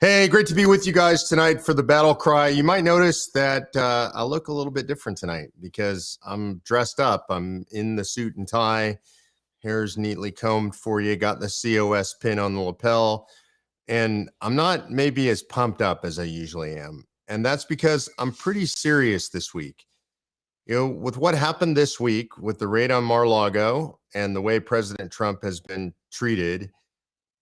Hey, great to be with you guys tonight for the BattleCry. You might notice that I look a little bit different tonight because I'm dressed up. I'm in the suit and tie, hair's neatly combed for you, got the COS pin on the lapel, and I'm not maybe as pumped up as I usually am. And that's because I'm pretty serious this week. With what happened this week with the raid on Mar-a-Lago and the way President Trump has been treated,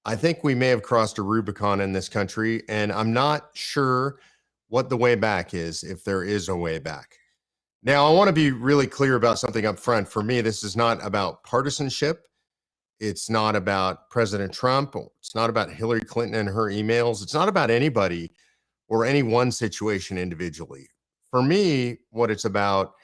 I think we may have crossed a Rubicon in this country, and I'm not sure what the way back is, if there is a way back. Now, I want to be really clear about something up front. For me, this is not about partisanship. It's not about President Trump. It's not about Hillary Clinton and her emails. It's not about anybody or any one situation individually. For me, what it's about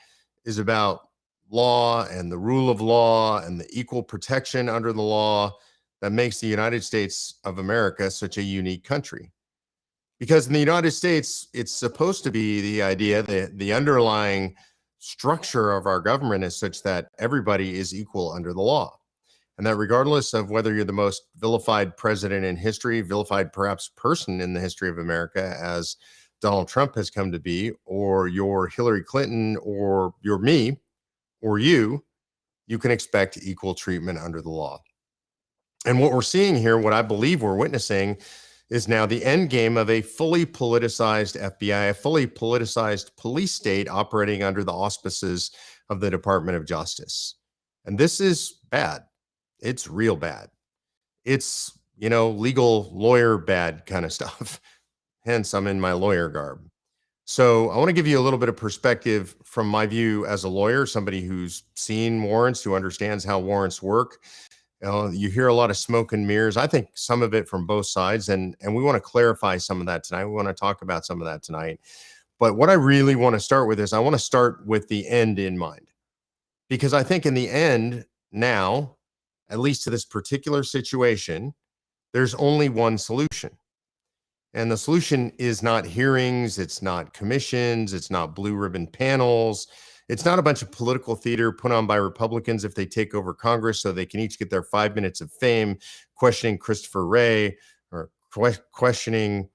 is about law and the rule of law and the equal protection under the law that makes the United States of America such a unique country. Because in the United States, it's supposed to be the idea that the underlying structure of our government is such that everybody is equal under the law. And that regardless of whether you're the most vilified president in history, vilified perhaps person in the history of America, as Donald Trump has come to be, or you're Hillary Clinton, or you're me, or you can expect equal treatment under the law. And what we're seeing here, what I believe we're witnessing, is now the end game of a fully politicized FBI, a fully politicized police state operating under the auspices of the Department of Justice. And this is bad. It's real bad. It's, legal lawyer bad kind of stuff. Hence, I'm in my lawyer garb. So I want to give you a little bit of perspective from my view as a lawyer, somebody who's seen warrants, who understands how warrants work. You hear a lot of smoke and mirrors. I think some of it from both sides, and we want to clarify some of that tonight. We want to talk about some of that tonight. But what I really want to start with is I want to start with the end in mind, because I think in the end now, at least to this particular situation, there's only one solution. And the solution is not hearings, it's not commissions, it's not blue ribbon panels. It's not a bunch of political theater put on by Republicans if they take over Congress so they can each get their 5 minutes of fame questioning Christopher Wray or questioning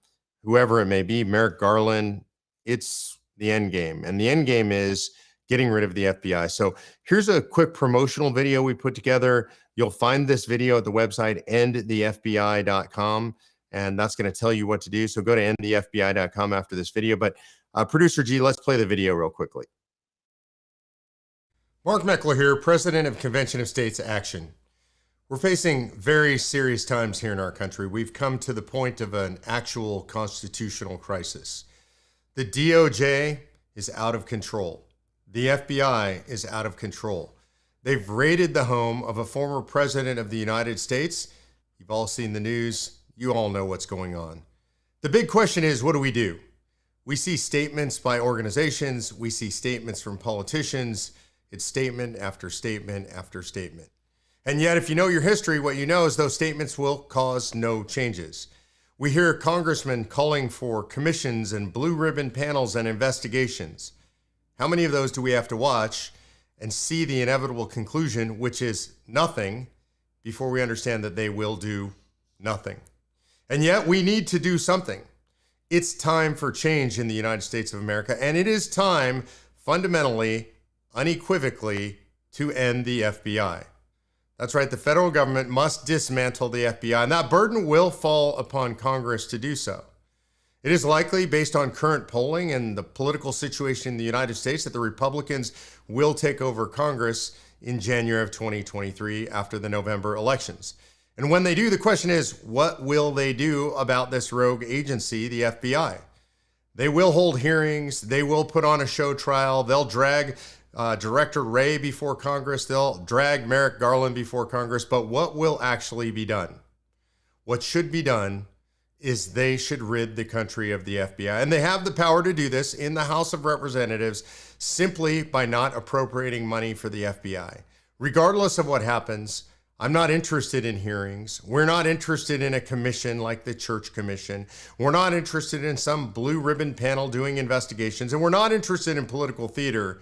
whoever it may be, Merrick Garland. It's the end game. And the end game is getting rid of the FBI. So here's a quick promotional video we put together. You'll find this video at the website endthefbi.com. And that's going to tell you what to do. So go to endthefbi.com after this video. But Producer G, let's play the video real quickly. Mark Meckler here, President of Convention of States Action. We're facing very serious times here in our country. We've come to the point of an actual constitutional crisis. The DOJ is out of control. The FBI is out of control. They've raided the home of a former president of the United States. You've all seen the news. You all know what's going on. The big question is, what do we do? We see statements by organizations. We see statements from politicians. It's statement after statement after statement. And yet, if you know your history, what you know is those statements will cause no changes. We hear congressmen calling for commissions and blue ribbon panels and investigations. How many of those do we have to watch and see the inevitable conclusion, which is nothing, before we understand that they will do nothing? And yet, we need to do something. It's time for change in the United States of America, and it is time, fundamentally, unequivocally, to end the FBI. That's right, the federal government must dismantle the FBI, and that burden will fall upon Congress to do so. It is likely, based on current polling and the political situation in the United States, that the Republicans will take over Congress in January of 2023 after the November elections. And when they do, the question is, what will they do about this rogue agency, the FBI? They will hold hearings. They will put on a show trial. They'll drag Director Wray before Congress. They'll drag Merrick Garland before Congress. But what will actually be done? What should be done is they should rid the country of the FBI. And they have the power to do this in the House of Representatives simply by not appropriating money for the FBI. Regardless of what happens, I'm not interested in hearings. We're not interested in a commission like the Church Commission. We're not interested in some blue ribbon panel doing investigations. And we're not interested in political theater.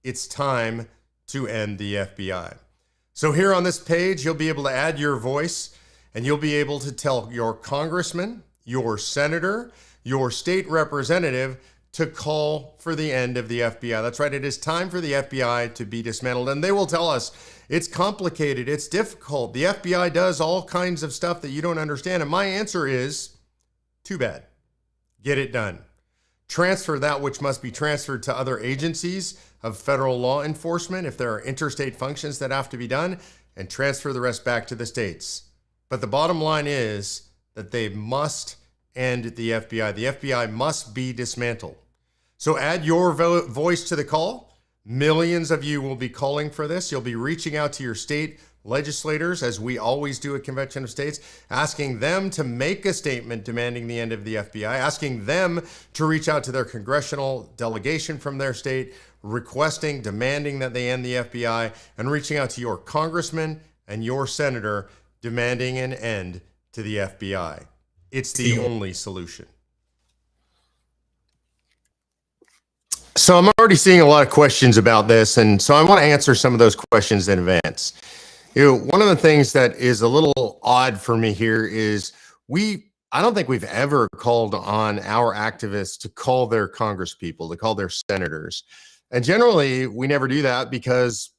It's time to end the FBI. So here on this page, you'll be able to add your voice, and you'll be able to tell your congressman, your senator, your state representative to call for the end of the FBI. That's right. It is time for the FBI to be dismantled. And they will tell us it's complicated. It's difficult. The FBI does all kinds of stuff that you don't understand. And my answer is too bad. Get it done. Transfer that which must be transferred to other agencies of federal law enforcement if there are interstate functions that have to be done, and transfer the rest back to the states. But the bottom line is that they must end the FBI. The FBI must be dismantled. So add your voice to the call. Millions of you will be calling for this. You'll be reaching out to your state legislators, as we always do at Convention of States, asking them to make a statement demanding the end of the FBI, asking them to reach out to their congressional delegation from their state, requesting, demanding that they end the FBI, and reaching out to your congressman and your senator, demanding an end to the FBI. It's the only solution. So I'm already seeing a lot of questions about this, and so I want to answer some of those questions in advance. One of the things that is a little odd for me here is I don't think we've ever called on our activists to call their congresspeople, to call their senators. And generally, we never do that because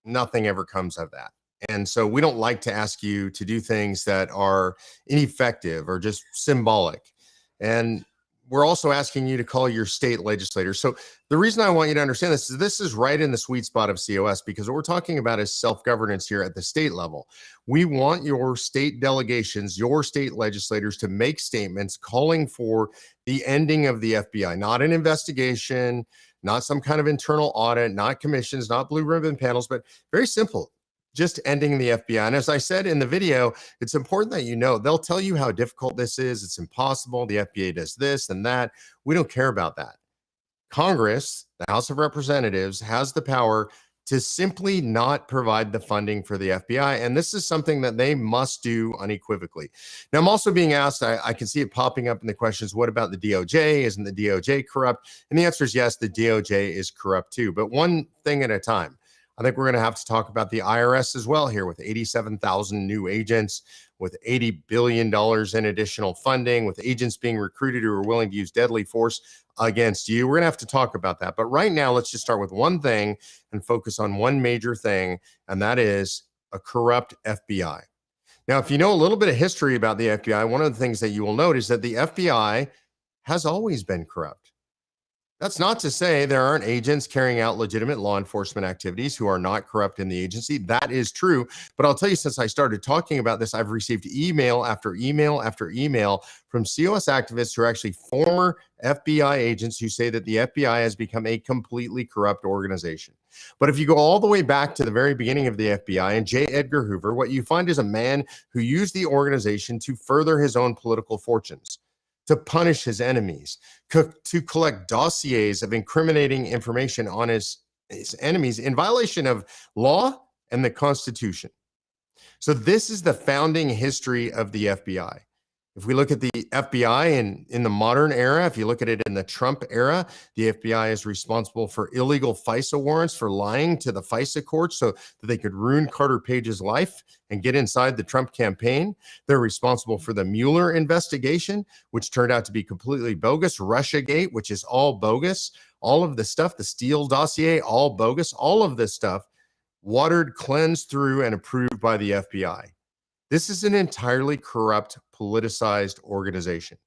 nothing ever comes of that. And so we don't like to ask you to do things that are ineffective or just symbolic. And we're also asking you to call your state legislators. So the reason I want you to understand this is right in the sweet spot of COS, because what we're talking about is self-governance here at the state level. We want your state delegations, your state legislators to make statements calling for the ending of the FBI, not an investigation, not some kind of internal audit, not commissions, not blue ribbon panels, but very simple. Just ending the FBI. And as I said in the video, it's important that you know, they'll tell you how difficult this is. It's impossible. The FBI does this and that. We don't care about that. Congress, the House of Representatives, has the power to simply not provide the funding for the FBI. And this is something that they must do unequivocally. Now, I'm also being asked, I can see it popping up in the questions, what about the DOJ? Isn't the DOJ corrupt? And the answer is yes, the DOJ is corrupt too, but one thing at a time. I think we're going to have to talk about the IRS as well here, with 87,000 new agents, with $80 billion in additional funding, with agents being recruited who are willing to use deadly force against you. We're going to have to talk about that. But right now, let's just start with one thing and focus on one major thing, and that is a corrupt FBI. Now, if you know a little bit of history about the FBI, one of the things that you will note is that the FBI has always been corrupt. That's not to say there aren't agents carrying out legitimate law enforcement activities who are not corrupt in the agency. That is true. But I'll tell you, since I started talking about this, I've received email after email after email from COS activists who are actually former FBI agents who say that the FBI has become a completely corrupt organization. But if you go all the way back to the very beginning of the FBI and J. Edgar Hoover, what you find is a man who used the organization to further his own political fortunes, to punish his enemies, to collect dossiers of incriminating information on his enemies in violation of law and the Constitution. So this is the founding history of the FBI. If we look at the FBI in the modern era, if you look at it in the Trump era, the FBI is responsible for illegal FISA warrants, for lying to the FISA courts so that they could ruin Carter Page's life and get inside the Trump campaign. They're responsible for the Mueller investigation, which turned out to be completely bogus. Russiagate, which is all bogus. All of the stuff, the Steele dossier, all bogus. All of this stuff watered, cleansed through, and approved by the FBI. This is an entirely corrupt, politicized organization.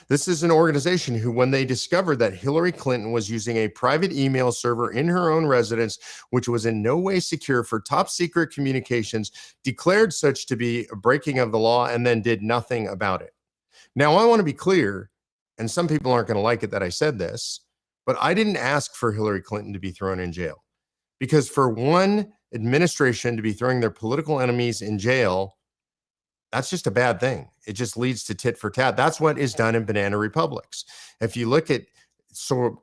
This is an organization who, when they discovered that Hillary Clinton was using a private email server in her own residence, which was in no way secure for top secret communications, declared such to be a breaking of the law and then did nothing about it. Now, I want to be clear, and some people aren't going to like it that I said this, but I didn't ask for Hillary Clinton to be thrown in jail. Because for one administration to be throwing their political enemies in jail, that's just a bad thing. It just leads to tit for tat. That's what is done in banana republics. If you look at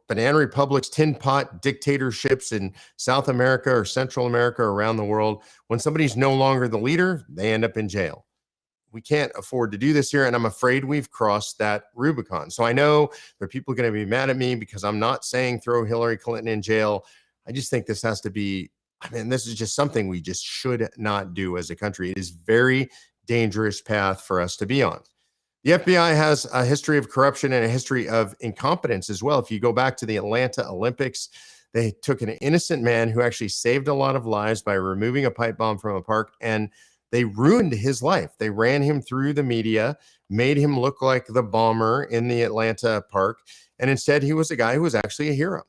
banana republics, tin pot dictatorships in South America or Central America or around the world, when somebody's no longer the leader, they end up in jail. We can't afford to do this here, and I'm afraid we've crossed that Rubicon. So I know there are people going to be mad at me because I'm not saying throw Hillary Clinton in jail. I just think this has to be, this is just something we just should not do as a country. It is very dangerous path for us to be on. The FBI has a history of corruption and a history of incompetence as well. If you go back to the Atlanta Olympics, they took an innocent man who actually saved a lot of lives by removing a pipe bomb from a park, and they ruined his life. They ran him through the media, made him look like the bomber in the Atlanta park, and instead he was a guy who was actually a hero.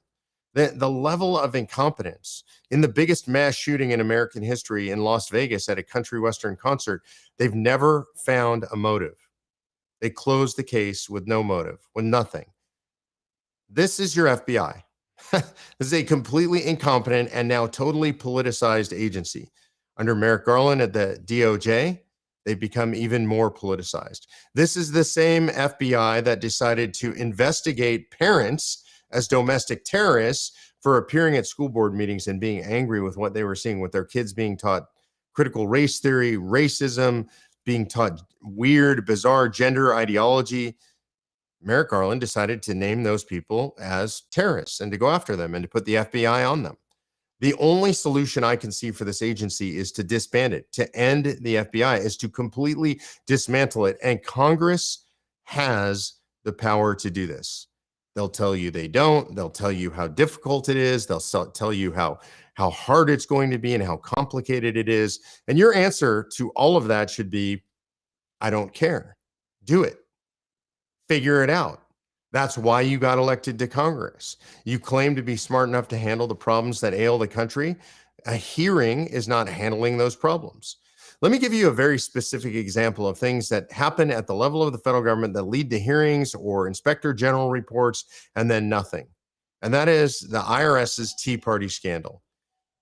The level of incompetence in the biggest mass shooting in American history in Las Vegas at a country western concert, they've never found a motive. They closed the case with no motive, with nothing. This is your FBI. This is a completely incompetent and now totally politicized agency. Under Merrick Garland at the DOJ, they've become even more politicized. This is the same FBI that decided to investigate parents as domestic terrorists for appearing at school board meetings and being angry with what they were seeing, with their kids being taught critical race theory, racism, being taught weird, bizarre gender ideology. Merrick Garland decided to name those people as terrorists and to go after them and to put the FBI on them. The only solution I can see for this agency is to disband it, to end the FBI, is to completely dismantle it. And Congress has the power to do this. They'll tell you they don't. They'll tell you how difficult it is. They'll tell you how hard it's going to be and how complicated it is. And your answer to all of that should be, I don't care. Do it. Figure it out. That's why you got elected to Congress. You claim to be smart enough to handle the problems that ail the country. A hearing is not handling those problems. Let me give you a very specific example of things that happen at the level of the federal government that lead to hearings or inspector general reports and then nothing. And that is the IRS's Tea Party scandal.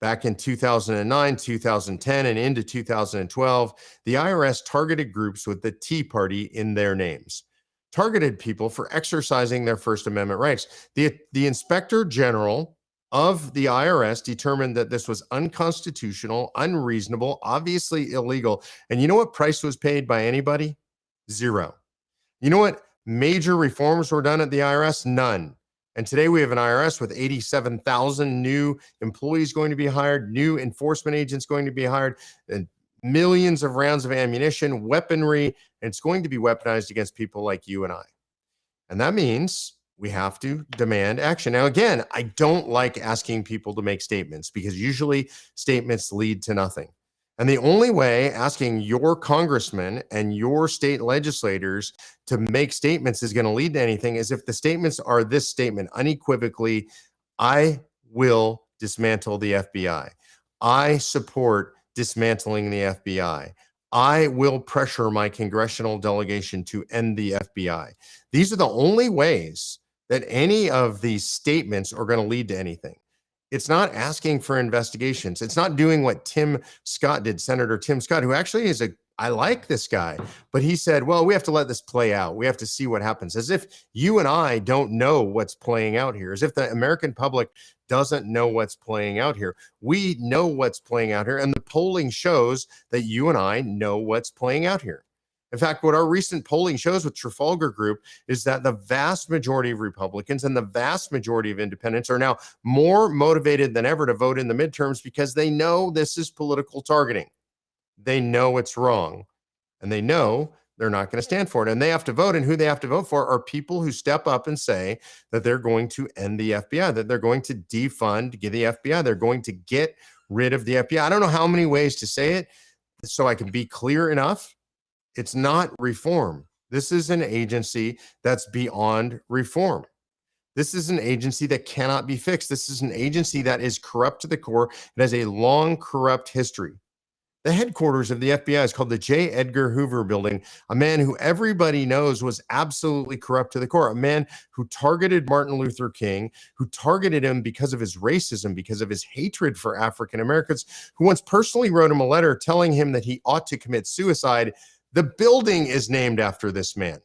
Back in 2009, 2010, and into 2012, the IRS targeted groups with the Tea Party in their names. Targeted people for exercising their First Amendment rights. The Inspector General of the IRS determined that this was unconstitutional, unreasonable, obviously illegal. And you know what price was paid by anybody? Zero. You know what major reforms were done at the IRS? None. And today we have an IRS with 87,000 new employees going to be hired, new enforcement agents going to be hired, and millions of rounds of ammunition, weaponry, and it's going to be weaponized against people like you and I. And that means we have to demand action. Now, again, I don't like asking people to make statements because usually statements lead to nothing. And the only way asking your congressmen and your state legislators to make statements is going to lead to anything is if the statements are this statement unequivocally, I will dismantle the FBI. I support dismantling the FBI. I will pressure my congressional delegation to end the FBI. These are the only ways that any of these statements are going to lead to anything. It's not asking for investigations. It's not doing what Tim Scott did, Senator Tim Scott, who actually is I like this guy, but he said, well, we have to let this play out. We have to see what happens, as if you and I don't know what's playing out here, as if the American public doesn't know what's playing out here. We know what's playing out here, and the polling shows that you and I know what's playing out here. In fact, what our recent polling shows with Trafalgar Group is that the vast majority of Republicans and the vast majority of independents are now more motivated than ever to vote in the midterms because they know this is political targeting. They know it's wrong, and they know they're not going to stand for it. And they have to vote, and who they have to vote for are people who step up and say that they're going to end the FBI, that they're going to defund the FBI. They're going to get rid of the FBI. I don't know how many ways to say it so I can be clear enough. It's not reform. This is an agency that's beyond reform. This is an agency that cannot be fixed. This is an agency that is corrupt to the core. It has a long corrupt history. The headquarters of the FBI is called the J. Edgar Hoover Building, a man who everybody knows was absolutely corrupt to the core, a man who targeted Martin Luther King, who targeted him because of his racism, because of his hatred for African Americans, who once personally wrote him a letter telling him that he ought to commit suicide. The building is named after this man.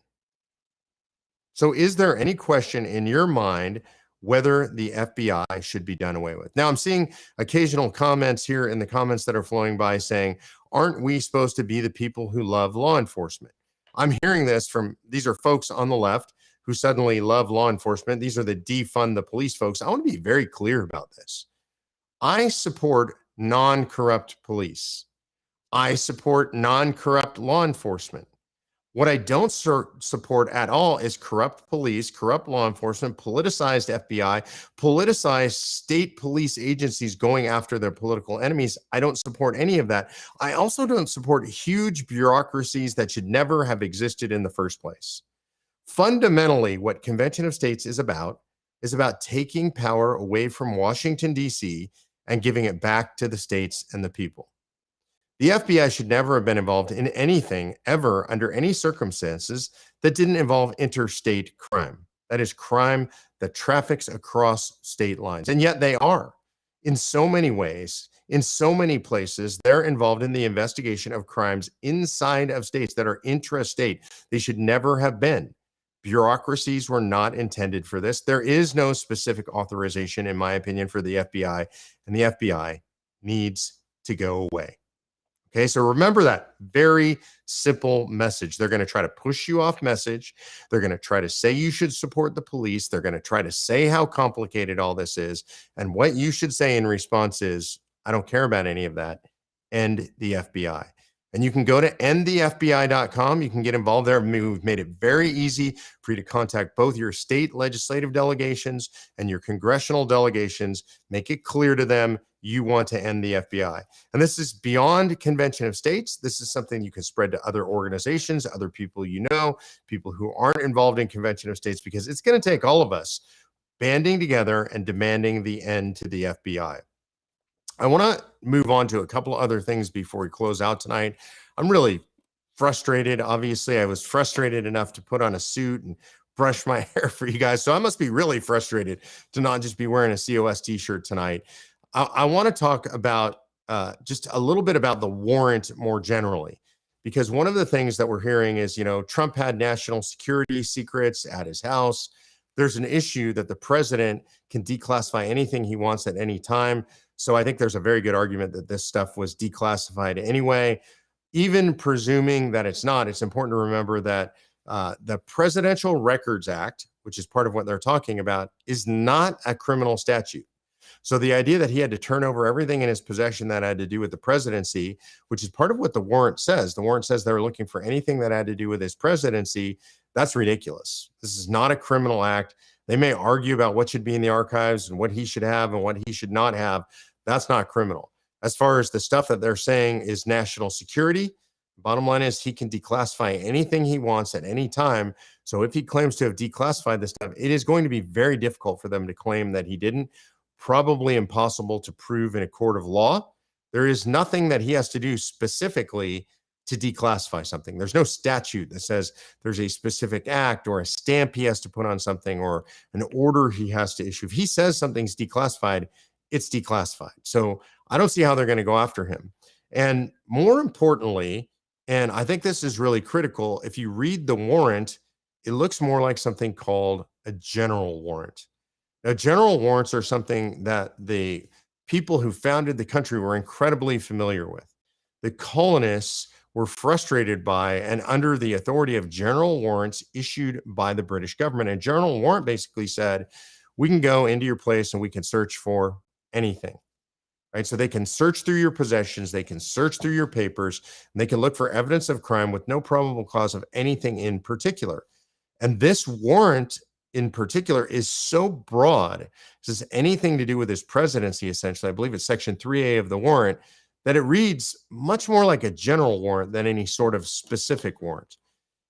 So is there any question in your mind whether the FBI should be done away with? Now, I'm seeing occasional comments here in the comments that are flowing by saying, aren't we supposed to be the people who love law enforcement? I'm hearing this from, these are folks on the left who suddenly love law enforcement. These are the defund the police folks. I want to be very clear about this. I support non-corrupt police. I support non-corrupt law enforcement. What I don't support at all is corrupt police, corrupt law enforcement, politicized FBI, politicized state police agencies going after their political enemies. I don't support any of that. I also don't support huge bureaucracies that should never have existed in the first place. Fundamentally, what Convention of States is about taking power away from Washington, D.C., and giving it back to the states and the people. The FBI should never have been involved in anything ever under any circumstances that didn't involve interstate crime. That is crime that traffics across state lines. And yet they are. In so many ways, in so many places, they're involved in the investigation of crimes inside of states that are intrastate. They should never have been. Bureaucracies were not intended for this. There is no specific authorization, in my opinion, for the FBI, and the FBI needs to go away. Okay, so remember that very simple message. They're going to try to push you off message. They're going to try to say you should support the police. They're going to try to say how complicated all this is. And what you should say in response is, I don't care about any of that. End the FBI. And you can go to endthefbi.com. You can get involved there. We've made it very easy for you to contact both your state legislative delegations and your congressional delegations. Make it clear to them you want to end the FBI. And this is beyond Convention of States. This is something you can spread to other organizations, other people you know, people who aren't involved in Convention of States, because it's going to take all of us banding together and demanding the end to the FBI. I want to move on to a couple of other things before we close out tonight. I'm really frustrated. Obviously, I was frustrated enough to put on a suit and brush my hair for you guys. So I must be really frustrated to not just be wearing a COS t-shirt tonight. I want to talk about just a little bit about the warrant more generally, because one of the things that we're hearing is, Trump had national security secrets at his house. There's an issue that the president can declassify anything he wants at any time. So I think there's a very good argument that this stuff was declassified anyway. Even presuming that it's not, it's important to remember that the Presidential Records Act, which is part of what they're talking about, is not a criminal statute. So the idea that he had to turn over everything in his possession that had to do with the presidency, which is part of what the warrant says. The warrant says they were looking for anything that had to do with his presidency. That's ridiculous. This is not a criminal act. They may argue about what should be in the archives and what he should have and what he should not have. That's not criminal. As far as the stuff that they're saying is national security, bottom line is he can declassify anything he wants at any time. So if he claims to have declassified this stuff, it is going to be very difficult for them to claim that he didn't. Probably impossible to prove in a court of law. There is nothing that he has to do specifically to declassify something. There's no statute that says there's a specific act or a stamp he has to put on something or an order he has to issue. If he says something's declassified, it's declassified. So I don't see how they're going to go after him. And more importantly, and I think this is really critical, if you read the warrant, it looks more like something called a general warrant. Now, general warrants are something that the people who founded the country were incredibly familiar with. The colonists were frustrated by and under the authority of general warrants issued by the British government. And general warrant basically said, we can go into your place and we can search for anything, right? So they can search through your possessions, they can search through your papers, and they can look for evidence of crime with no probable cause of anything in particular. And this warrant in particular is so broad, it says anything to do with his presidency, essentially. I believe it's section 3A of the warrant, that it reads much more like a general warrant than any sort of specific warrant.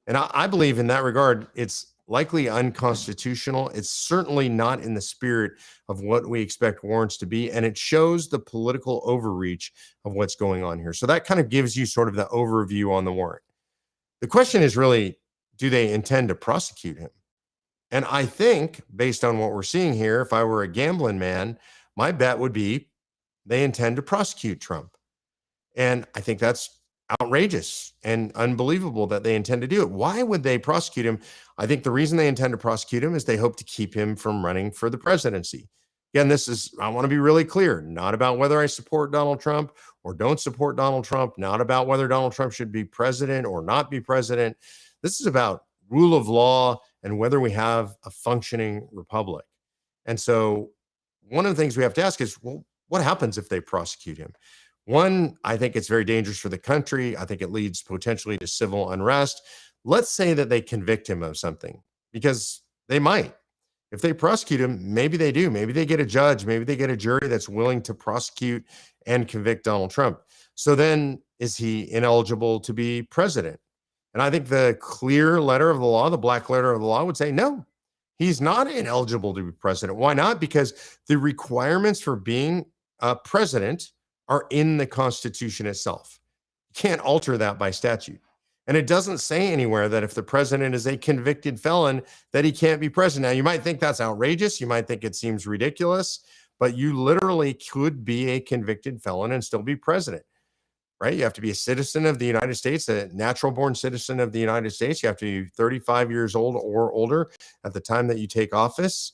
And I believe in that regard, it's likely unconstitutional. It's certainly not in the spirit of what we expect warrants to be. And it shows the political overreach of what's going on here. So that kind of gives you sort of the overview on the warrant. The question is really, do they intend to prosecute him? And I think, based on what we're seeing here, if I were a gambling man, my bet would be they intend to prosecute Trump. And I think that's outrageous and unbelievable that they intend to do it. Why would they prosecute him? I think the reason they intend to prosecute him is they hope to keep him from running for the presidency. Again, I want to be really clear, not about whether I support Donald Trump or don't support Donald Trump, not about whether Donald Trump should be president or not be president. This is about rule of law and whether we have a functioning republic. And so one of the things we have to ask is, well, what happens if they prosecute him? One, I think it's very dangerous for the country. I think it leads potentially to civil unrest. Let's say that they convict him of something, because they might. If they prosecute him, maybe they do. Maybe they get a judge. Maybe they get a jury that's willing to prosecute and convict Donald Trump. So then is he ineligible to be president? And I think the clear letter of the law, the black letter of the law, would say no, he's not ineligible to be president. Why not? Because the requirements for being a president are in the Constitution itself. You can't alter that by statute. And it doesn't say anywhere that if the president is a convicted felon, that he can't be president. Now, you might think that's outrageous. You might think it seems ridiculous, but you literally could be a convicted felon and still be president, right? You have to be a citizen of the United States, a natural born citizen of the United States. You have to be 35 years old or older at the time that you take office.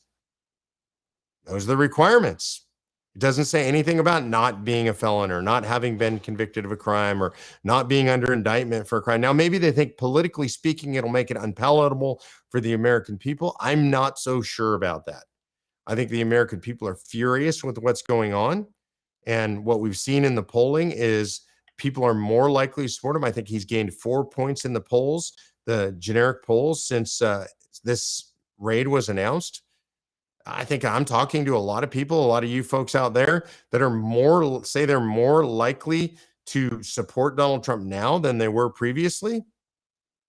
Those are the requirements. It doesn't say anything about not being a felon or not having been convicted of a crime or not being under indictment for a crime. Now, maybe they think politically speaking, it'll make it unpalatable for the American people. I'm not so sure about that. I think the American people are furious with what's going on. And what we've seen in the polling is people are more likely to support him. I think he's gained 4 points in the polls, the generic polls, since this raid was announced. I think I'm talking to a lot of people, a lot of you folks out there that are they're more likely to support Donald Trump now than they were previously.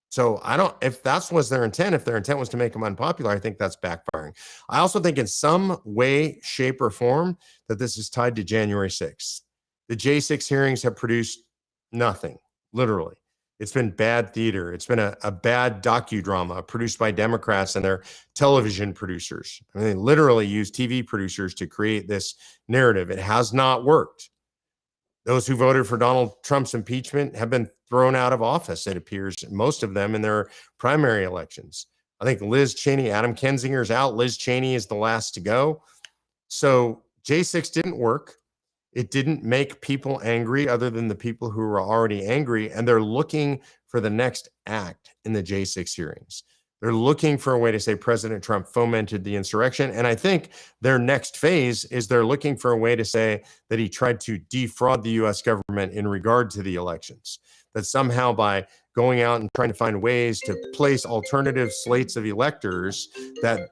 So if that was their intent, if their intent was to make him unpopular, I think that's backfiring. I also think in some way, shape, or form that this is tied to January 6th. The J6 hearings have produced nothing, literally. It's been bad theater. It's been a bad docudrama produced by Democrats and their television producers. I mean, they literally use TV producers to create this narrative. It has not worked. Those who voted for Donald Trump's impeachment have been thrown out of office, it appears, most of them in their primary elections. I think Liz Cheney, Adam Kinzinger's out. Liz Cheney is the last to go. So J6 didn't work. It didn't make people angry other than the people who were already angry. And they're looking for the next act in the J6 hearings. They're looking for a way to say President Trump fomented the insurrection. And I think their next phase is they're looking for a way to say that he tried to defraud the U.S. government in regard to the elections, that somehow by going out and trying to find ways to place alternative slates of electors, that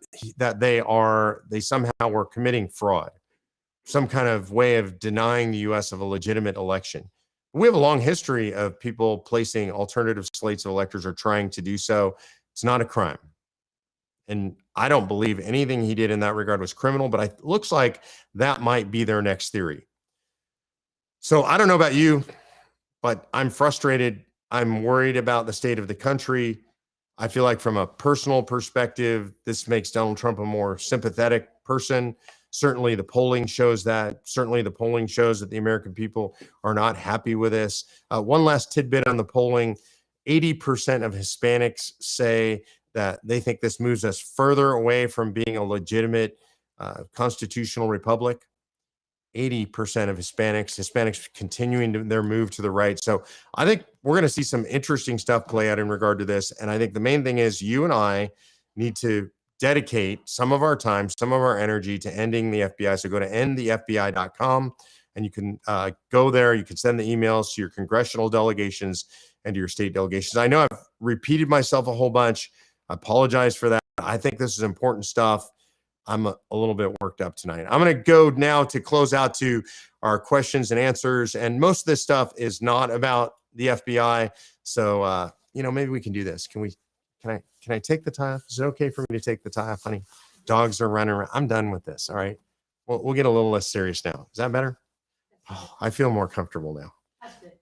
they somehow were committing fraud, some kind of way of denying the U.S. of a legitimate election. We have a long history of people placing alternative slates of electors or trying to do so. It's not a crime. And I don't believe anything he did in that regard was criminal, but it looks like that might be their next theory. So I don't know about you, but I'm frustrated. I'm worried about the state of the country. I feel like from a personal perspective, this makes Donald Trump a more sympathetic person. Certainly the polling shows that. Certainly the polling shows that the American people are not happy with this. One last tidbit on the polling. 80% of Hispanics say that they think this moves us further away from being a legitimate constitutional republic. 80% of Hispanics continuing their move to the right. So I think we're going to see some interesting stuff play out in regard to this. And I think the main thing is you and I need to dedicate some of our time, some of our energy to ending the FBI. So go to endthefbi.com and you can go there. You can send the emails to your congressional delegations and to your state delegations. I know I've repeated myself a whole bunch. I apologize for that. I think this is important stuff. I'm a little bit worked up tonight. I'm going to go now to close out to our questions and answers. And most of this stuff is not about the FBI. So, maybe we can do this. Can I take the tie off? Is it okay for me to take the tie off, honey? Dogs are running around. I'm done with this. All right. We'll get a little less serious now. Is that better? Oh, I feel more comfortable now.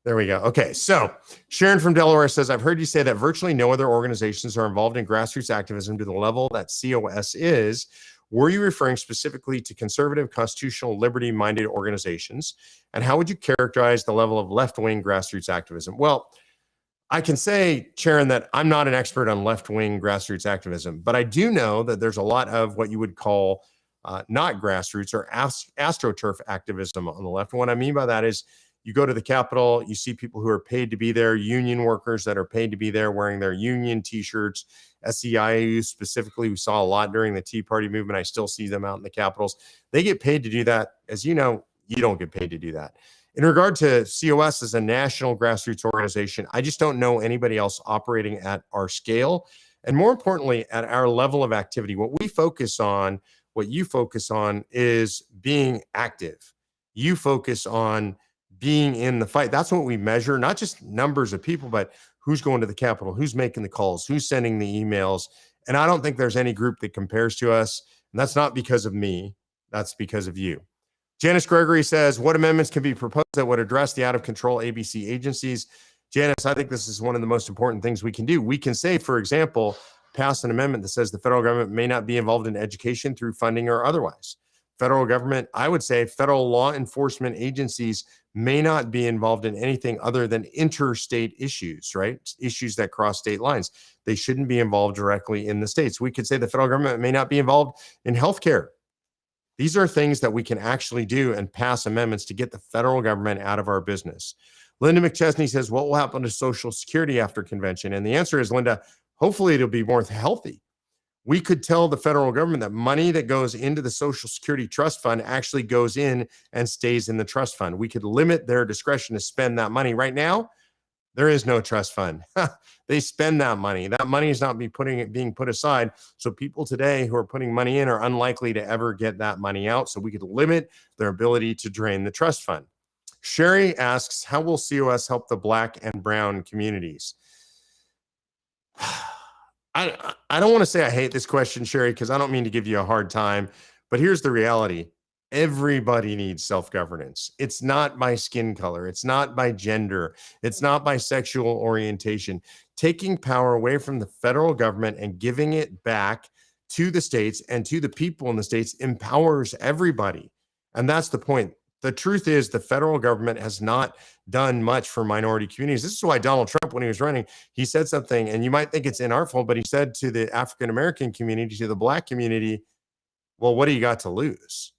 There we go. Okay. So Sharon from Delaware says, I've heard you say that virtually no other organizations are involved in grassroots activism to the level that COS is. Were you referring specifically to conservative, constitutional, liberty-minded organizations? And how would you characterize the level of left-wing grassroots activism? Well, I can say, Sharon, that I'm not an expert on left-wing grassroots activism, but I do know that there's a lot of what you would call not grassroots or astroturf activism on the left. And what I mean by that is you go to the Capitol, you see people who are paid to be there, union workers that are paid to be there wearing their union T-shirts, SEIU specifically. We saw a lot during the Tea Party movement. I still see them out in the Capitals. They get paid to do that. As you know, you don't get paid to do that. In regard to COS as a national grassroots organization, I just don't know anybody else operating at our scale. And more importantly, at our level of activity. What we focus on, what you focus on is being active. You focus on being in the fight. That's what we measure, not just numbers of people, but who's going to the Capitol, who's making the calls, who's sending the emails. And I don't think there's any group that compares to us. And that's not because of me. That's because of you. Janice Gregory says, what amendments can be proposed that would address the out-of-control ABC agencies? Janice, I think this is one of the most important things we can do. We can say, for example, pass an amendment that says the federal government may not be involved in education through funding or otherwise. Federal government, I would say federal law enforcement agencies may not be involved in anything other than interstate issues, right? Issues that cross state lines. They shouldn't be involved directly in the states. We could say the federal government may not be involved in healthcare. These are things that we can actually do and pass amendments to get the federal government out of our business. Linda McChesney says, what will happen to Social Security after convention? And the answer is, Linda, hopefully it'll be more healthy. We could tell the federal government that money that goes into the Social Security Trust Fund actually goes in and stays in the trust fund. We could limit their discretion to spend that money. Right now, there is no trust fund. They spend that money. That money is not being put aside. So people today who are putting money in are unlikely to ever get that money out. So we could limit their ability to drain the trust fund. Sherry asks, how will COS help the Black and brown communities? I don't want to say I hate this question, Sherry, because I don't mean to give you a hard time, but here's the reality. Everybody needs self-governance. It's not by skin color. It's not by gender. It's not by sexual orientation. Taking power away from the federal government and giving it back to the states and to the people in the states empowers everybody. And that's the point. The truth is the federal government has not done much for minority communities. This is why Donald Trump, when he was running, he said something, and you might think it's inartful, but he said to the African-American community, to the Black community, well, what do you got to lose?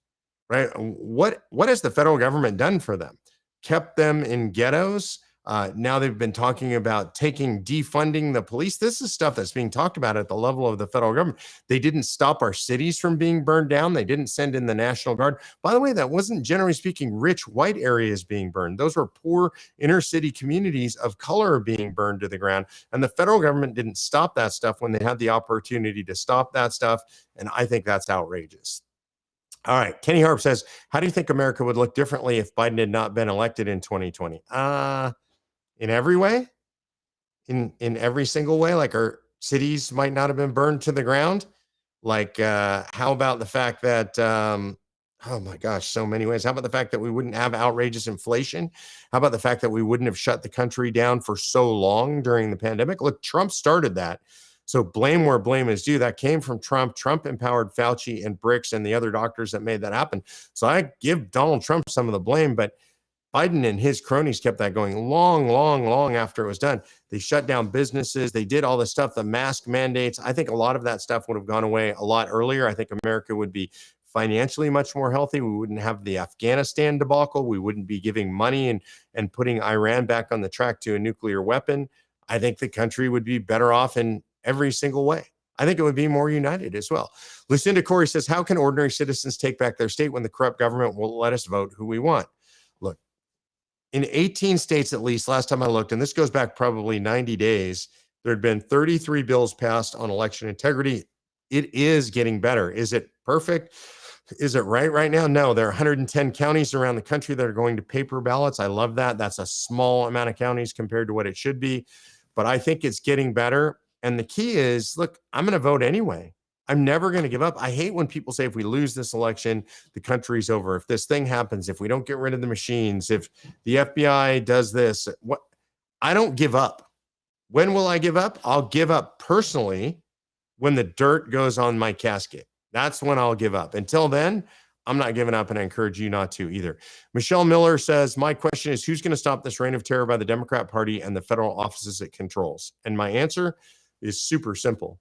Right? What has the federal government done for them? Kept them in ghettos. Now they've been talking about defunding the police. This is stuff that's being talked about at the level of the federal government. They didn't stop our cities from being burned down. They didn't send in the National Guard. By the way, that wasn't, generally speaking, rich white areas being burned. Those were poor inner city communities of color being burned to the ground. And the federal government didn't stop that stuff when they had the opportunity to stop that stuff. And I think that's outrageous. All right. Kenny Harp says, how do you think America would look differently if Biden had not been elected in 2020? In every way, in every single way, like our cities might not have been burned to the ground. Like, how about the fact that, oh my gosh, so many ways. How about the fact that we wouldn't have outrageous inflation? How about the fact that we wouldn't have shut the country down for so long during the pandemic? Look, Trump started that. So blame where blame is due. That came from Trump. Trump empowered Fauci and Bricks and the other doctors that made that happen. So I give Donald Trump some of the blame, but Biden and his cronies kept that going long after it was done. They shut down businesses. They did all this stuff, the mask mandates. I think a lot of that stuff would have gone away a lot earlier. I think America would be financially much more healthy. We wouldn't have the Afghanistan debacle. We wouldn't be giving money and putting Iran back on the track to a nuclear weapon. I think the country would be better off in every single way. I think it would be more united as well. Lucinda Corey says, how can ordinary citizens take back their state when the corrupt government won't let us vote who we want? Look, in 18 states, at least, last time I looked, and this goes back probably 90 days, there had been 33 bills passed on election integrity. It is getting better. Is it perfect? Is it right now? No, there are 110 counties around the country that are going to paper ballots. I love that. That's a small amount of counties compared to what it should be. But I think it's getting better. And the key is, look, I'm going to vote anyway. I'm never going to give up. I hate when people say if we lose this election, the country's over. If this thing happens, if we don't get rid of the machines, if the FBI does this, what? I don't give up. When will I give up? I'll give up personally when the dirt goes on my casket. That's when I'll give up. Until then, I'm not giving up, and I encourage you not to either. Michelle Miller says, my question is, who's going to stop this reign of terror by the Democrat Party and the federal offices it controls? And my answer is super simple.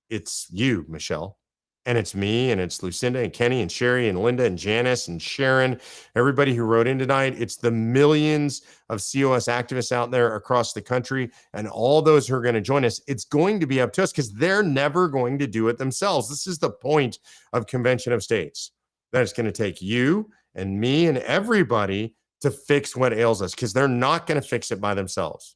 It's you, Michelle, and it's me, and it's Lucinda and Kenny and Sherry and Linda and Janice and Sharon, everybody who wrote in tonight. It's the millions of COS activists out there across the country and all those who are going to join us. It's going to be up to us because they're never going to do it themselves. This is the point of Convention of States, that it's going to take you and me and everybody to fix what ails us, because they're not going to fix it by themselves.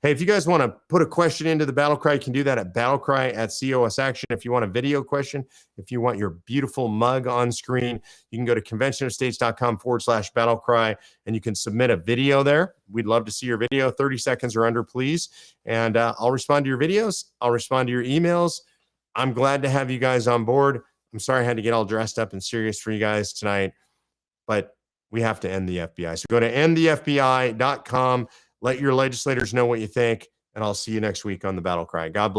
Hey, if you guys want to put a question into the BattleCry, you can do that at BattleCry@COS Action. If you want a video question, if you want your beautiful mug on screen, you can go to conventionofstates.com/BattleCry, and you can submit a video there. We'd love to see your video, 30 seconds or under, please. And I'll respond to your videos. I'll respond to your emails. I'm glad to have you guys on board. I'm sorry I had to get all dressed up and serious for you guys tonight, but we have to end the FBI. So go to endthefbi.com. Let your legislators know what you think, and I'll see you next week on the BattleCry. God bless.